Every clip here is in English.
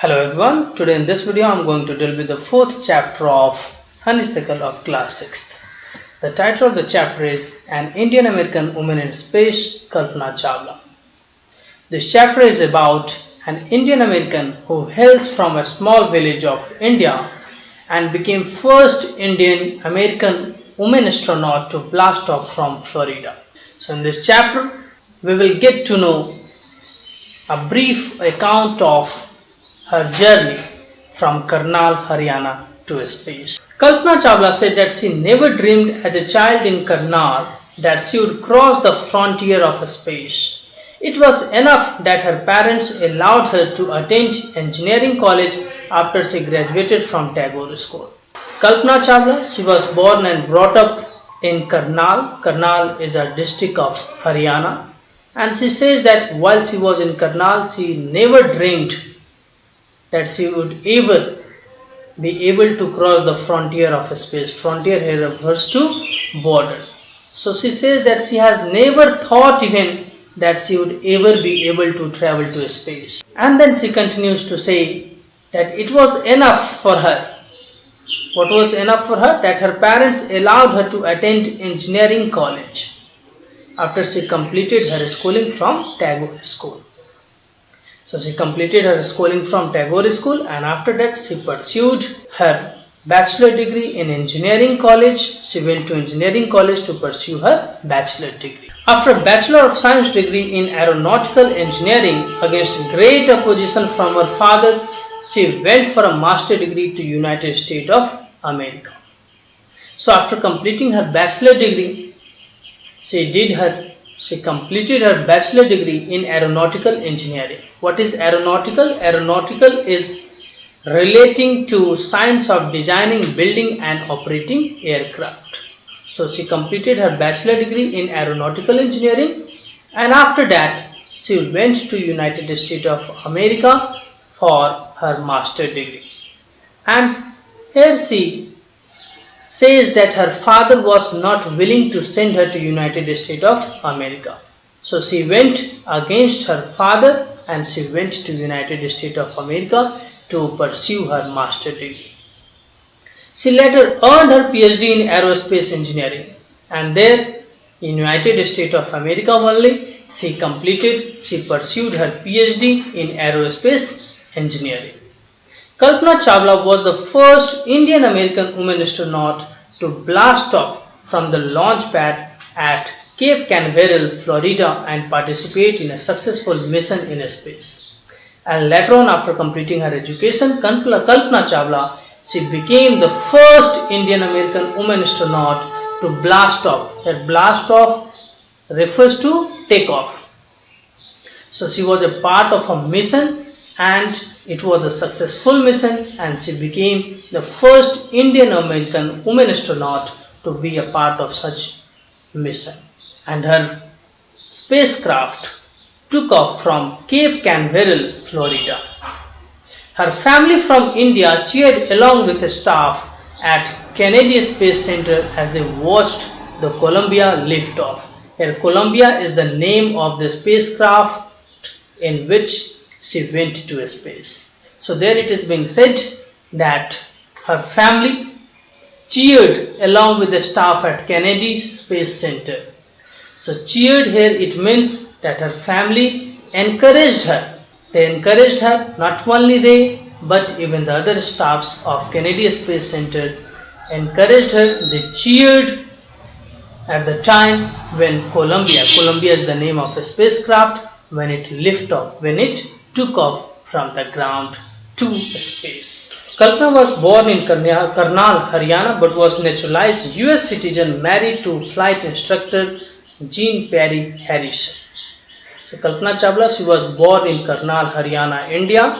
Hello everyone, today in this video I am going to deal with the fourth chapter of Honeysuckle of class 6th. The title of the chapter is An Indian American Woman in Space, Kalpana Chawala. This chapter is about an Indian American who hails from a small village of India and became first Indian American woman astronaut to blast off from Florida. So in this chapter we will get to know a brief account of her journey from Karnal, Haryana to space. Kalpana Chawala said that she never dreamed as a child in Karnal that she would cross the frontier of space. It was enough that her parents allowed her to attend engineering college after she graduated from Tagore School. Kalpana Chawala, she was born and brought up in Karnal. Karnal is a district of Haryana, and she says that while she was in Karnal, she never dreamed that she would ever be able to cross the frontier of space. Frontier here refers to border. So she says that she has never thought even that she would ever be able to travel to space. And then she continues to say that it was enough for her. What was enough for her? That her parents allowed her to attend engineering college after she completed her schooling from Tagore School. So she completed her schooling from Tagore School, and after that she pursued her bachelor degree in engineering college. She went to engineering college to pursue her bachelor degree. After a Bachelor of Science degree in aeronautical engineering against great opposition from her father, she went for a master degree to United States of America. So after completing her bachelor degree, she completed her bachelor degree in aeronautical engineering. What is aeronautical? Aeronautical is relating to science of designing, building and operating aircraft. So she completed her bachelor degree in aeronautical engineering, and after that she went to United States of America for her master degree. And here she says that her father was not willing to send her to United States of America. So she went against her father and she went to United States of America to pursue her master degree. She later earned her PhD in aerospace engineering, and there in United States of America only she pursued her PhD in aerospace engineering. Kalpana Chawala was the first Indian American woman astronaut to blast off from the launch pad at Cape Canaveral, Florida, and participate in a successful mission in space. And later on, after completing her education, Kalpana Chawala, she became the first Indian American woman astronaut to blast off. Her blast off refers to take off. So she was a part of a mission, and it was a successful mission, and she became the first Indian American woman astronaut to be a part of such mission. And her spacecraft took off from Cape Canaveral, Florida. Her family from India cheered along with the staff at Kennedy Space Center as they watched the Columbia lift off. Here Columbia is the name of the spacecraft in which she went to space. So there it is being said that her family cheered along with the staff at Kennedy Space Center. So cheered here, it means that her family encouraged her. They encouraged her, not only they, but even the other staffs of Kennedy Space Center encouraged her. They cheered at the time when Columbia is the name of a spacecraft, when it lifted off, when it took off from the ground to space. Kalpana was born in Karnal, Haryana, but was naturalized US citizen, married to flight instructor Jean Perry Harrison. So Kalpana Chawala, she was born in Karnal, Haryana, India,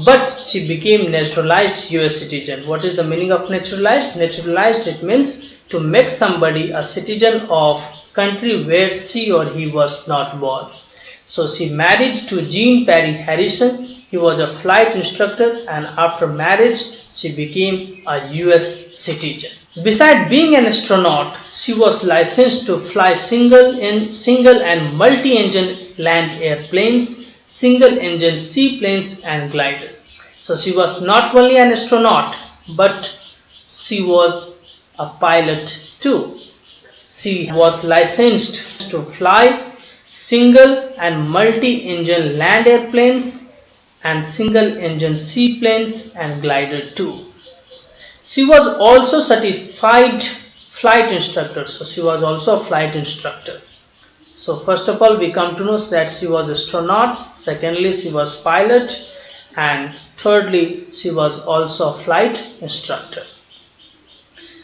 but she became naturalized US citizen. What is the meaning of naturalized? Naturalized, it means to make somebody a citizen of country where she or he was not born. So she married to Jean Perry Harrison. He was a flight instructor, and after marriage she became a US citizen. Besides being an astronaut, she was licensed to fly single and multi-engine land airplanes, single engine seaplanes and glider. So she was not only an astronaut, but she was a pilot too. She was licensed to fly single and multi-engine land airplanes and single-engine seaplanes and glider too. She was also certified flight instructor. So she was also a flight instructor. So first of all, we come to know that she was astronaut. Secondly, she was pilot, and thirdly, she was also a flight instructor.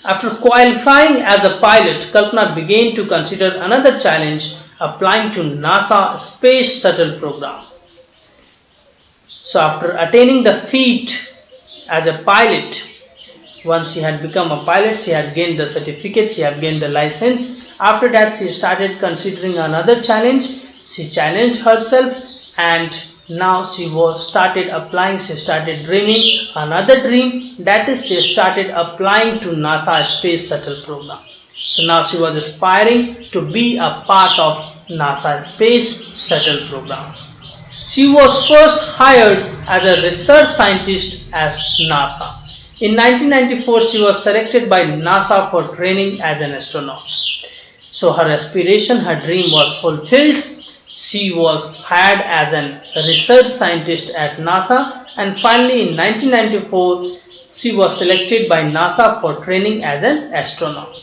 After qualifying as a pilot, Kalpana began to consider another challenge, applying to NASA Space Shuttle program. So after attaining the feat as a pilot, once she had become a pilot, she had gained the certificate, she had gained the license. After that, she started considering another challenge. She challenged herself, and now she started applying. She started dreaming another dream, that is, she started applying to NASA Space Shuttle program. So now she was aspiring to be a part of NASA Space Shuttle program. She was first hired as a research scientist at NASA. In 1994, she was selected by NASA for training as an astronaut. So her aspiration, her dream was fulfilled. She was hired as a research scientist at NASA, and finally in 1994, she was selected by NASA for training as an astronaut.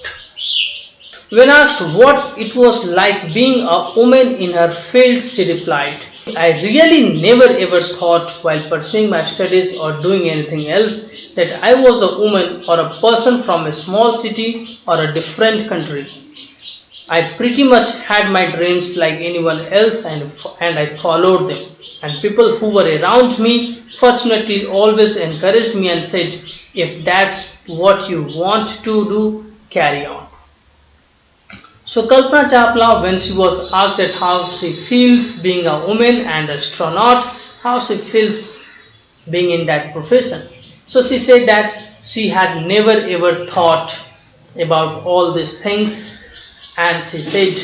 When asked what it was like being a woman in her field, she replied, I really never ever thought while pursuing my studies or doing anything else that I was a woman or a person from a small city or a different country. I pretty much had my dreams like anyone else, and I followed them. And people who were around me fortunately always encouraged me and said, if that's what you want to do, carry on. So Kalpana Chawala, when she was asked at how she feels being a woman and astronaut, how she feels being in that profession. So she said that she had never ever thought about all these things, and she said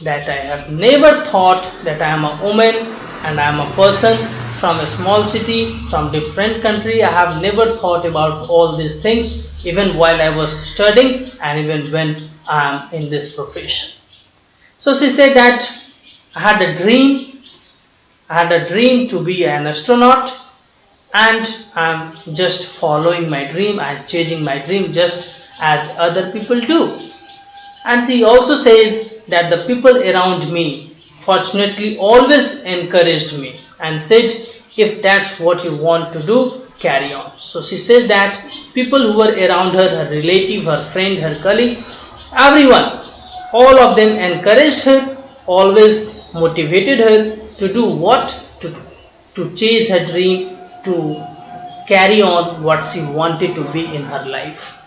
that I have never thought that I am a woman and I am a person from a small city, from different country. I have never thought about all these things even while I was studying and even when I am in this profession. So she said that I had a dream to be an astronaut, and I am just following my dream and chasing my dream just as other people do. And she also says that the people around me fortunately always encouraged me and said, if that's what you want to do, carry on. So she said that people who were around her, her relative, her friend, her colleague, everyone, all of them encouraged her, always motivated her to do what? To chase her dream, to carry on what she wanted to be in her life.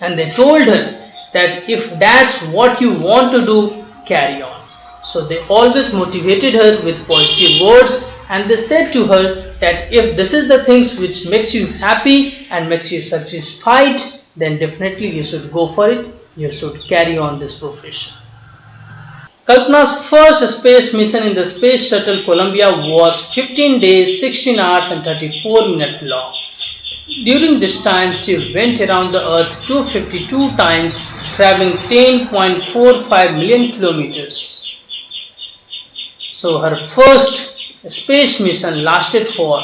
And they told her that if that's what you want to do, carry on. So they always motivated her with positive words, and they said to her that if this is the things which makes you happy and makes you satisfied, then definitely you should go for it. You should carry on this profession. Kalpana's first space mission in the Space Shuttle Columbia was 15 days, 16 hours and 34 minutes long. During this time, she went around the Earth 252 times, traveling 10.45 million kilometers. So her first space mission lasted for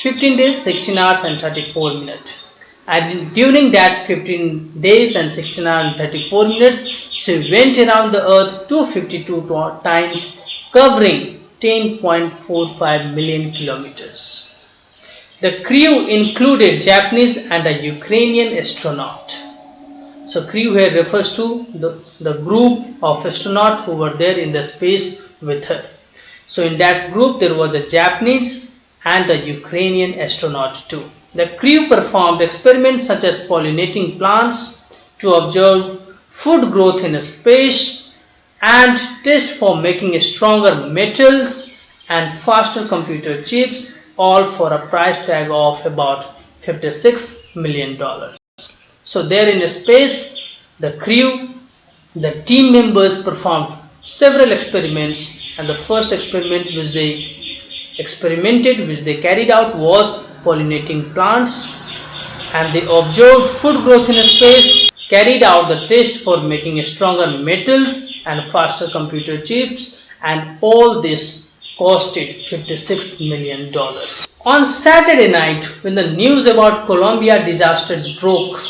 15 days, 16 hours and 34 minutes. And during that 15 days and 16 hours and 34 minutes, she went around the Earth 252 times, covering 10.45 million kilometers. The crew included Japanese and a Ukrainian astronaut. So crew here refers to the group of astronauts who were there in the space with her. So in that group there was a Japanese and a Ukrainian astronaut too. The crew performed experiments such as pollinating plants to observe food growth in space and test for making stronger metals and faster computer chips, all for a price tag of about $56 million. So there in space, the crew, the team members performed several experiments, and the first experiment which they carried out was pollinating plants, and they observed food growth in space, carried out the test for making stronger metals and faster computer chips, and all this costed $56 million. On Saturday night, when the news about Colombia disaster broke,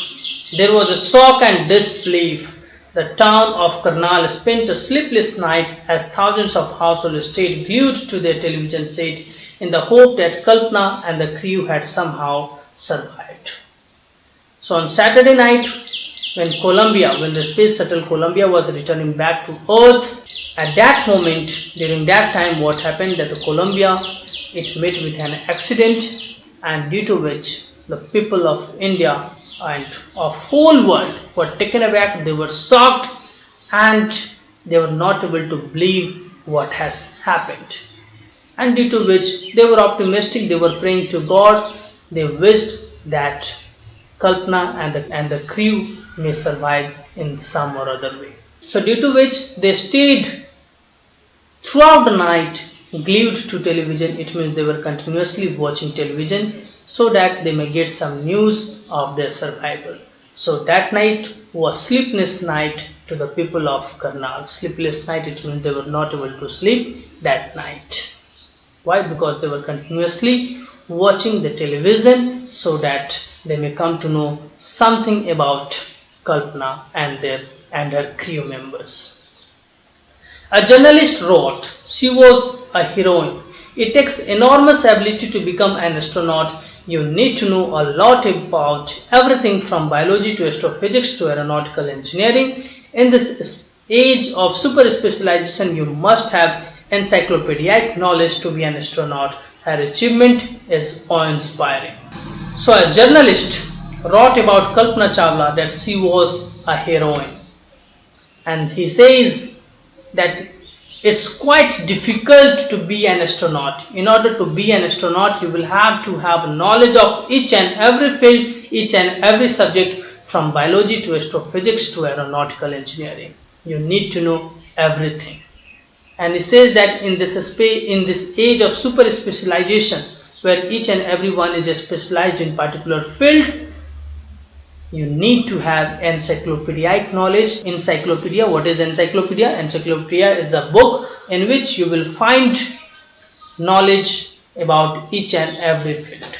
there was a shock and disbelief. The town of Karnal spent a sleepless night as thousands of households stayed glued to their television set in the hope that Kalpana and the crew had somehow survived. So on Saturday night, when the space shuttle Columbia was returning back to Earth, at that moment, during that time, what happened that the Columbia, it met with an accident, and due to which the people of India and of whole world were taken aback. They were shocked, and they were not able to believe what has happened. And due to which they were optimistic, they were praying to God. They wished that Kalpana and the crew may survive in some or other way. So due to which they stayed throughout the night glued to television. It means they were continuously watching television so that they may get some news of their survival. So that night was sleepless night to the people of Karnal. Sleepless night, it means they were not able to sleep that night. Why? Because they were continuously watching the television so that they may come to know something about Kalpana and her crew members. A journalist wrote, she was a heroine. It takes enormous ability to become an astronaut. You need to know a lot about everything from biology to astrophysics to aeronautical engineering. In this age of super specialization, you must have encyclopedic knowledge to be an astronaut. Her achievement is awe-inspiring. So a journalist wrote about Kalpana Chawala that she was a heroine, and he says that it's quite difficult to be an astronaut. In order to be an astronaut, you will have to have knowledge of each and every field, each and every subject, from biology to astrophysics to aeronautical engineering. You need to know everything. And he says that in this age of super specialization, where each and every one is specialized in particular field, you need to have encyclopedic knowledge. Encyclopedia, what is encyclopedia? Encyclopedia is a book in which you will find knowledge about each and every field.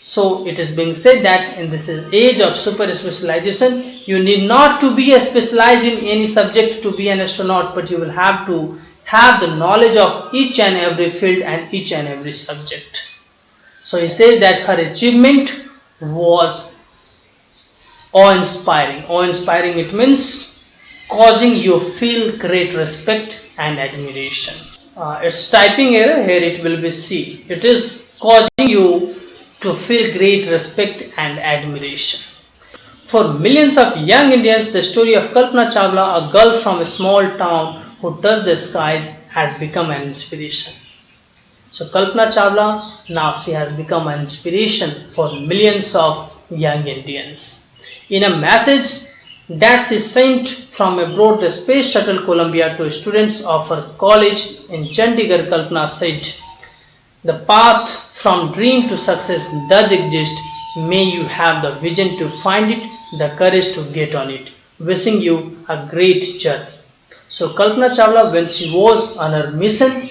So it is being said that in this age of super specialization, you need not to be specialized in any subject to be an astronaut, but you will have to have the knowledge of each and every field and each and every subject. So he says that her achievement was awe-inspiring. Awe-inspiring, it means causing you feel great respect and admiration. It's typing error, here it will be C. It is causing you to feel great respect and admiration. For millions of young Indians, the story of Kalpana Chawala, a girl from a small town who touched the skies, had become an inspiration. So Kalpana Chawala, now she has become an inspiration for millions of young Indians. In a message that she sent from aboard the space shuttle Columbia to students of her college in Chandigarh, Kalpana said, "The path from dream to success does exist. May you have the vision to find it, the courage to get on it. Wishing you a great journey." So Kalpana Chawala, when she was on her mission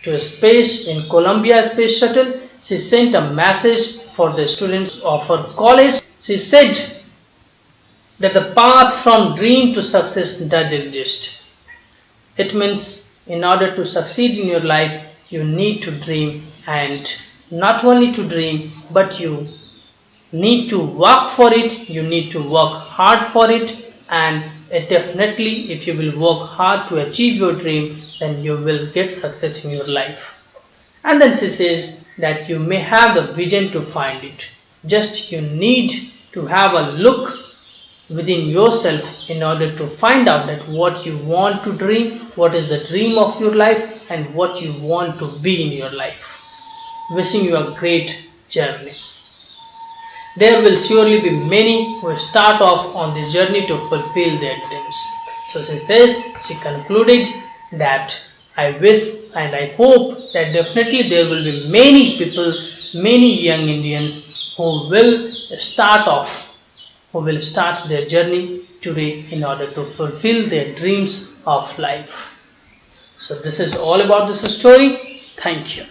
to space in Columbia space shuttle, she sent a message for the students of her college. She said that the path from dream to success does exist. It means in order to succeed in your life, you need to dream, and not only to dream, but you need to work for it, you need to work hard for it, and definitely if you will work hard to achieve your dream, then you will get success in your life. And then she says that you may have the vision to find it. Just you need to have a look within yourself in order to find out that what you want to dream, what is the dream of your life, and what you want to be in your life. Wishing you a great journey. There will surely be many who start off on this journey to fulfill their dreams. So she concluded that I wish and I hope that definitely there will be many people many young Indians who will start their journey today in order to fulfill their dreams of life. So this is all about this story. Thank you.